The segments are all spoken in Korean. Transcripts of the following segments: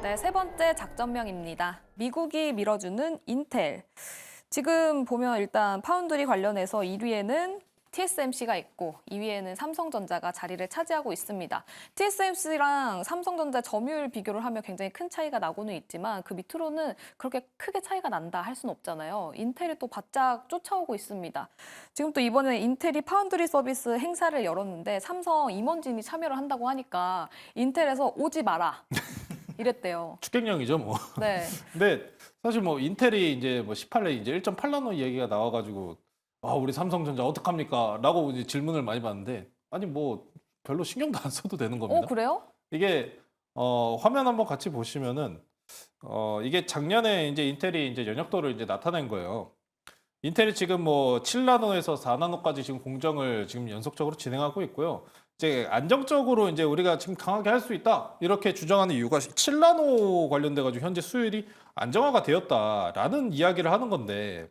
네, 세 번째 작전명입니다. 미국이 밀어주는 인텔. 지금 보면 일단 파운드리 관련해서 1위에는 TSMC가 있고 2위에는 삼성전자가 자리를 차지하고 있습니다. TSMC랑 삼성전자 점유율 비교를 하면 굉장히 큰 차이가 나고는 있지만 그 밑으로는 그렇게 크게 차이가 난다 할 수는 없잖아요. 인텔이 또 바짝 쫓아오고 있습니다. 지금 또 이번에 인텔이 파운드리 서비스 행사를 열었는데 삼성 임원진이 참여를 한다고 하니까 인텔에서 오지 마라 이랬대요. 축객령이죠, 뭐. 네. 근데 사실 뭐 인텔이 이제 뭐 18에 이제 1.8나노 얘기가 나와가지고 우리 삼성전자 어떡합니까? 라고 이제 질문을 많이 받는데 아니 뭐 별로 신경도 안 써도 되는 겁니다. 그래요? 이게 화면 한번 같이 보시면은 이게 작년에 이제 인텔이 이제 연역도를 이제 나타낸 거예요. 인텔이 지금 뭐 7나노에서 4나노까지 지금 공정을 지금 연속적으로 진행하고 있고요. 이제 안정적으로 이제 우리가 지금 강하게 할 수 있다 이렇게 주장하는 이유가 7나노 관련돼 가지고 현재 수율이 안정화가 되었다라는 이야기를 하는 건데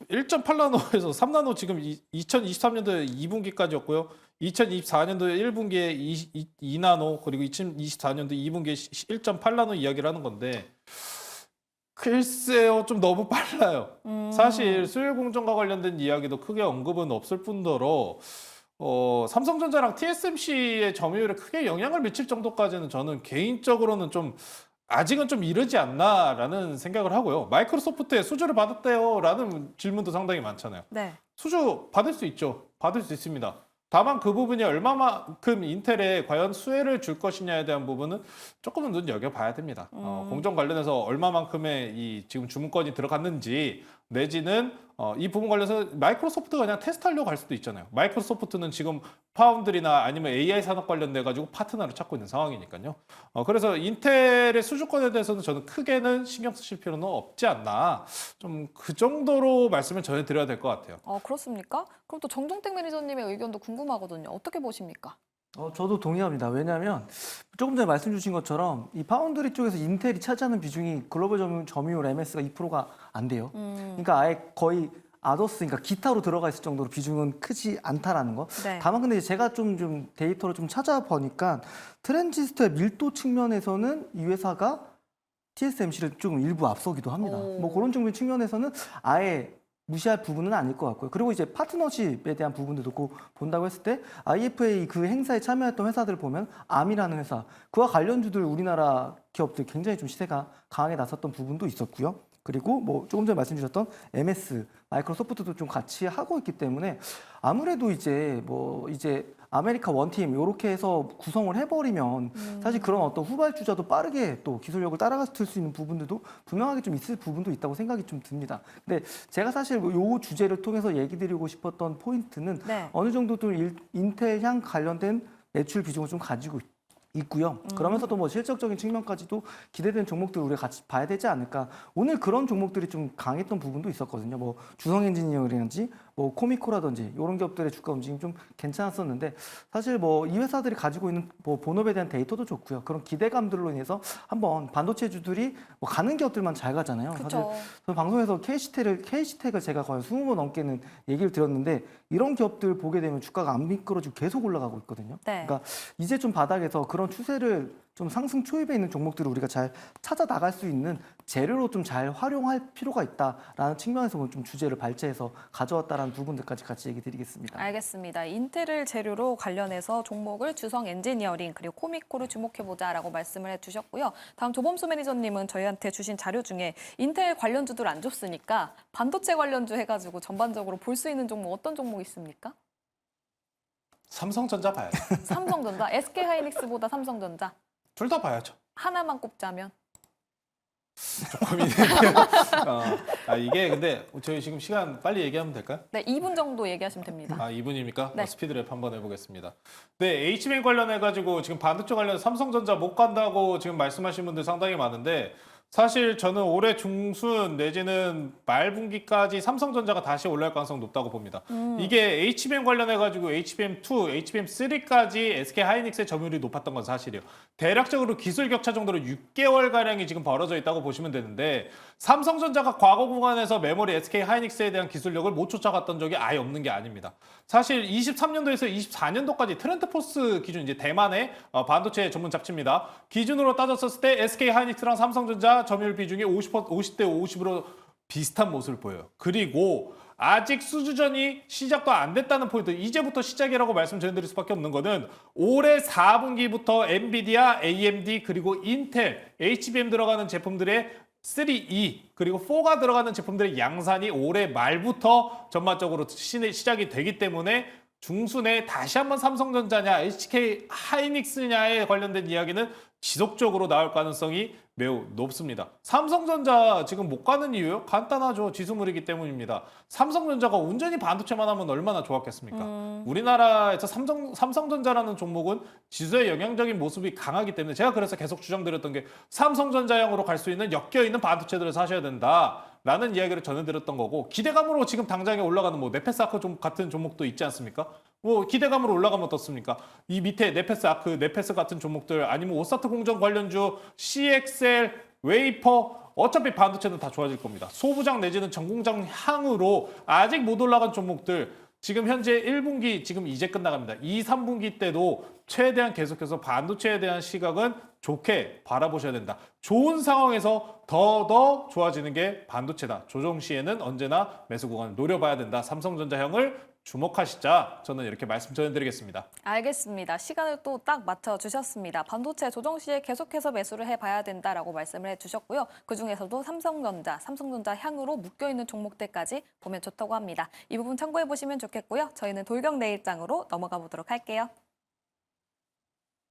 1.8나노에서 3나노 지금 2023년도 2분기까지였고요. 2024년도 1분기에 2나노 그리고 2024년도 2분기에 1.8나노 이야기를 하는 건데 글쎄요, 좀 너무 빨라요. 사실 수율 공정과 관련된 이야기도 크게 언급은 없을 뿐더러 삼성전자랑 TSMC의 점유율에 크게 영향을 미칠 정도까지는 저는 개인적으로는 좀 아직은 좀 이르지 않나라는 생각을 하고요. 마이크로소프트에 수주를 받았대요라는 질문도 상당히 많잖아요. 네. 수주 받을 수 있죠. 받을 수 있습니다. 다만 그 부분이 얼마만큼 인텔에 과연 수혜를 줄 것이냐에 대한 부분은 조금은 눈여겨봐야 됩니다. 공정 관련해서 얼마만큼의 이 지금 주문건이 들어갔는지 내지는 이 부분 관련해서 마이크로소프트가 그냥 테스트하려고 할 수도 있잖아요. 마이크로소프트는 지금 파운드리나 아니면 AI 산업 관련돼 가지고 파트너를 찾고 있는 상황이니까요. 그래서 인텔의 수주권에 대해서는 저는 크게는 신경 쓰실 필요는 없지 않나. 좀 그 정도로 말씀을 전해드려야 될 것 같아요. 그렇습니까? 그럼 또 정종택 매니저님의 의견도 궁금하거든요. 어떻게 보십니까? 저도 동의합니다. 왜냐하면 조금 전에 말씀 주신 것처럼 이 파운드리 쪽에서 인텔이 차지하는 비중이 글로벌 점유율 MS가 2%가 안 돼요. 그러니까 아예 거의 아더스, 그러니까 기타로 들어가 있을 정도로 비중은 크지 않다라는 거. 네. 다만 근데 제가 좀 데이터를 좀 찾아보니까 트랜지스터의 밀도 측면에서는 이 회사가 TSMC를 조금 일부 앞서기도 합니다. 뭐 그런 측면에서는 아예 무시할 부분은 아닐 것 같고요. 그리고 이제 파트너십에 대한 부분도 놓고 본다고 했을 때 IFA 그 행사에 참여했던 회사들을 보면 암이라는 회사, 그와 관련주들 우리나라 기업들 굉장히 좀 시세가 강하게 나섰던 부분도 있었고요. 그리고 뭐 조금 전에 말씀 주셨던 MS, 마이크로소프트도 좀 같이 하고 있기 때문에 아무래도 이제 아메리카 원팀 이렇게 해서 구성을 해버리면 사실 그런 어떤 후발주자도 빠르게 또 기술력을 따라갈 수 있는 부분들도 분명하게 좀 있을 부분도 있다고 생각이 좀 듭니다. 근데 제가 사실 이 주제를 통해서 얘기 드리고 싶었던 포인트는 네. 어느 정도 좀 인텔 향 관련된 매출 비중을 좀 가지고 있고요. 그러면서도 뭐 실적적인 측면까지도 기대되는 종목들 우리가 같이 봐야 되지 않을까. 오늘 그런 종목들이 좀 강했던 부분도 있었거든요. 뭐 주성 엔지니어링이라든지 뭐 코미코라든지 이런 기업들의 주가 움직임이 좀 괜찮았었는데 사실 뭐 이 회사들이 가지고 있는 뭐 본업에 대한 데이터도 좋고요. 그런 기대감들로 인해서 한번 반도체주들이 뭐 가는 기업들만 잘 가잖아요. 사실 그렇죠. 저는 방송에서 KC텍을 제가 거의 20번 넘게는 얘기를 드렸는데 이런 기업들 보게 되면 주가가 안 미끄러지고 계속 올라가고 있거든요. 네. 그러니까 이제 좀 바닥에서 그런 추세를 좀 상승 초입에 있는 종목들을 우리가 잘 찾아 나갈 수 있는 재료로 좀 잘 활용할 필요가 있다라는 측면에서 좀 주제를 발췌해서 가져왔다라는 부분들까지 같이 얘기 드리겠습니다. 알겠습니다. 인텔을 재료로 관련해서 종목을 주성 엔지니어링 그리고 코미코를 주목해보자라고 말씀을 해주셨고요. 다음 조범수 매니저님은 저희한테 주신 자료 중에 인텔 관련주들 안 줬으니까 반도체 관련주 해가지고 전반적으로 볼 수 있는 종목 어떤 종목 있습니까? 삼성전자 봐야죠. 삼성전자, SK하이닉스보다 삼성전자 둘 다 봐야죠. 하나만 꼽자면 고민이네요. 이게 근데 저희 지금 시간 빨리 얘기하면 될까요? 네, 2분 정도 얘기하시면 됩니다. 2분입니까? 네. 스피드랩 한번 해보겠습니다. 네, HBM 관련해가지고 지금 반도체 관련 삼성전자 못 간다고 지금 말씀하신 분들 상당히 많은데 사실 저는 올해 중순 내지는 말분기까지 삼성전자가 다시 올라갈 가능성이 높다고 봅니다. 이게 HBM 관련해가지고 HBM2, HBM3까지 SK하이닉스의 점유율이 높았던 건 사실이에요. 대략적으로 기술 격차 정도로 6개월가량이 지금 벌어져 있다고 보시면 되는데 삼성전자가 과거 구간에서 메모리 SK하이닉스에 대한 기술력을 못 쫓아갔던 적이 아예 없는 게 아닙니다. 사실 23년도에서 24년도까지 트렌드포스 기준, 이제 대만의 반도체 전문 잡지입니다. 기준으로 따졌을 때 SK하이닉스랑 삼성전자 점유율 비중이 50대 50으로 비슷한 모습을 보여요. 그리고 아직 수주전이 시작도 안 됐다는 포인트, 이제부터 시작이라고 말씀드릴 수밖에 없는 거는 올해 4분기부터 엔비디아, AMD 그리고 인텔, HBM 들어가는 제품들의 3E 그리고 4가 들어가는 제품들의 양산이 올해 말부터 전반적으로 시작이 되기 때문에 중순에 다시 한번 삼성전자냐 SK 하이닉스냐에 관련된 이야기는 지속적으로 나올 가능성이 매우 높습니다. 삼성전자 지금 못 가는 이유요? 간단하죠. 지수물이기 때문입니다. 삼성전자가 온전히 반도체만 하면 얼마나 좋았겠습니까? 우리나라에서 삼성전자라는 종목은 지수의 영향적인 모습이 강하기 때문에 제가 그래서 계속 주장드렸던 게 삼성전자형으로 갈 수 있는 엮여있는 반도체들을 사셔야 된다. 라는 이야기를 전해드렸던 거고 기대감으로 지금 당장에 올라가는 뭐 네페스아크 같은 종목도 있지 않습니까? 뭐 기대감으로 올라가면 어떻습니까? 이 밑에 네페스아크, 네페스 같은 종목들 아니면 오사트 공정 관련주, CXL, 웨이퍼 어차피 반도체는 다 좋아질 겁니다. 소부장 내지는 전공장 향으로 아직 못 올라간 종목들 지금 현재 1분기 지금 이제 끝나갑니다. 2, 3분기 때도 최대한 계속해서 반도체에 대한 시각은 좋게 바라보셔야 된다. 좋은 상황에서 더 좋아지는 게 반도체다. 조정 시에는 언제나 매수 구간을 노려봐야 된다. 삼성전자형을 주목하시자. 저는 이렇게 말씀 전해드리겠습니다. 알겠습니다. 시간을 또 딱 맞춰주셨습니다. 반도체 조정 시에 계속해서 매수를 해봐야 된다라고 말씀을 해주셨고요. 그중에서도 삼성전자 향으로 묶여있는 종목들까지 보면 좋다고 합니다. 이 부분 참고해보시면 좋겠고요. 저희는 돌격 내일장으로 넘어가 보도록 할게요.